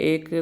1